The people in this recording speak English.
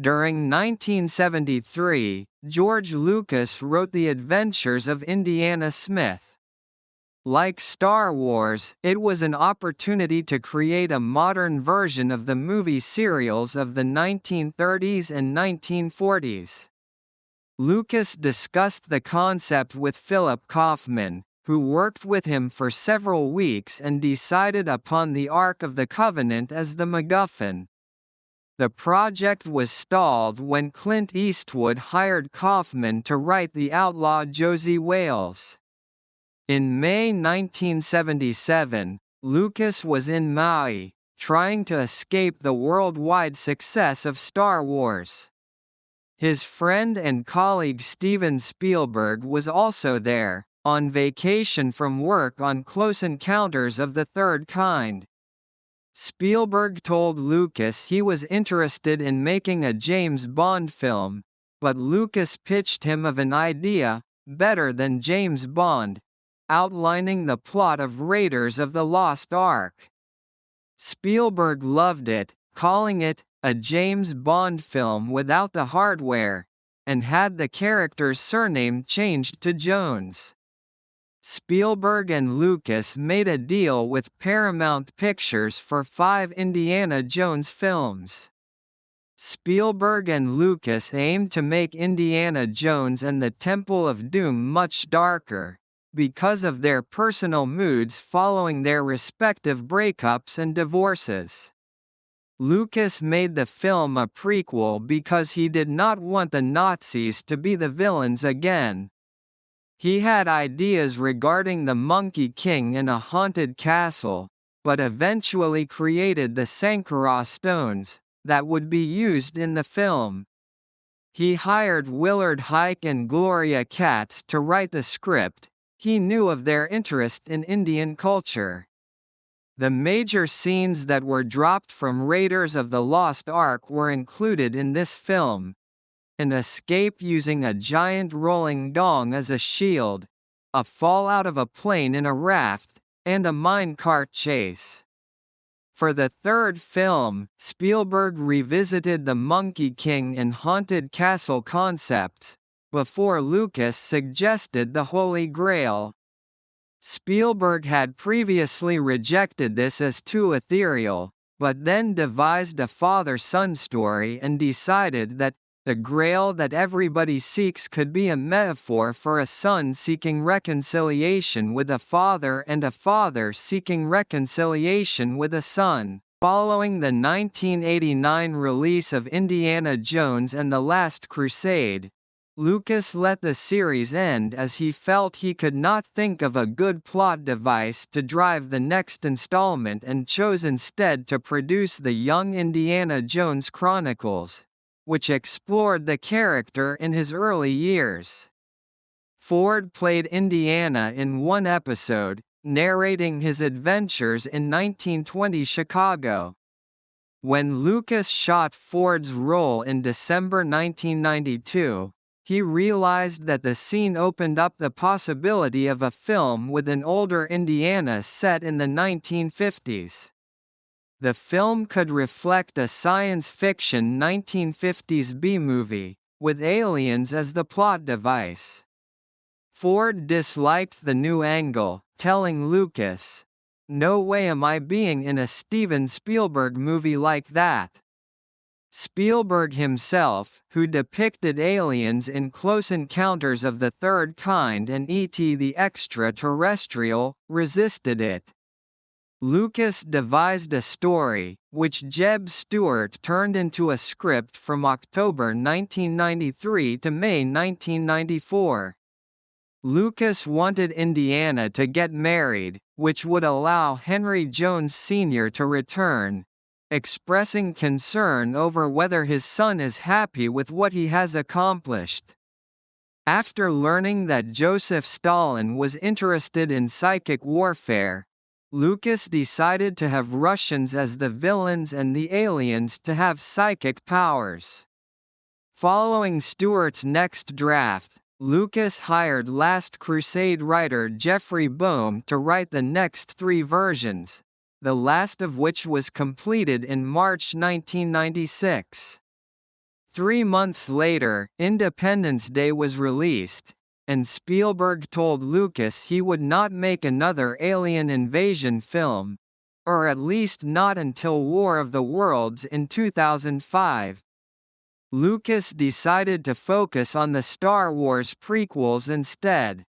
During 1973, George Lucas wrote The Adventures of Indiana Smith. Like Star Wars, it was an opportunity to create a modern version of the movie serials of the 1930s and 1940s. Lucas discussed the concept with Philip Kaufman, who worked with him for several weeks and decided upon the Ark of the Covenant as the MacGuffin. The project was stalled when Clint Eastwood hired Kaufman to write the Outlaw Josey Wales. In May 1977, Lucas was in Maui, trying to escape the worldwide success of Star Wars. His friend and colleague Steven Spielberg was also there, on vacation from work on Close Encounters of the Third Kind. Spielberg told Lucas he was interested in making a James Bond film, but Lucas pitched him of an idea, better than James Bond, outlining the plot of Raiders of the Lost Ark. Spielberg loved it, calling it a James Bond film without the hardware, and had the character's surname changed to Jones. Spielberg and Lucas made a deal with Paramount Pictures for 5 Indiana Jones films. Spielberg and Lucas aimed to make Indiana Jones and the Temple of Doom much darker, because of their personal moods following their respective breakups and divorces. Lucas made the film a prequel because he did not want the Nazis to be the villains again. He had ideas regarding the Monkey King and a haunted castle, but eventually created the Sankara stones, that would be used in the film. He hired Willard Huyck and Gloria Katz to write the script. He knew of their interest in Indian culture. The major scenes that were dropped from Raiders of the Lost Ark were included in this film. An escape using a giant rolling dong as a shield, a fall out of a plane in a raft, and a minecart chase. For the third film, Spielberg revisited the Monkey King and haunted castle concepts, before Lucas suggested the Holy Grail. Spielberg had previously rejected this as too ethereal, but then devised a father-son story and decided that the Grail that everybody seeks could be a metaphor for a son seeking reconciliation with a father and a father seeking reconciliation with a son. Following the 1989 release of Indiana Jones and the Last Crusade, Lucas let the series end as he felt he could not think of a good plot device to drive the next installment and chose instead to produce the Young Indiana Jones Chronicles, which explored the character in his early years. Ford played Indiana in one episode, narrating his adventures in 1920 Chicago. When Lucas shot Ford's role in December 1992, he realized that the scene opened up the possibility of a film with an older Indiana set in the 1950s. The film could reflect a science fiction 1950s B-movie, with aliens as the plot device. Ford disliked the new angle, telling Lucas, "No way am I being in a Steven Spielberg movie like that." Spielberg himself, who depicted aliens in Close Encounters of the Third Kind and E.T. the Extraterrestrial, resisted it. Lucas devised a story, which Jeb Stuart turned into a script from October 1993 to May 1994. Lucas wanted Indiana to get married, which would allow Henry Jones Sr. to return, expressing concern over whether his son is happy with what he has accomplished. After learning that Joseph Stalin was interested in psychic warfare, Lucas decided to have Russians as the villains and the aliens to have psychic powers. Following Stewart's next draft, Lucas hired Last Crusade writer Jeffrey Boehm to write the next 3 versions, the last of which was completed in March 1996. 3 months later, Independence Day was released, and Spielberg told Lucas he would not make another alien invasion film, or at least not until War of the Worlds in 2005. Lucas decided to focus on the Star Wars prequels instead.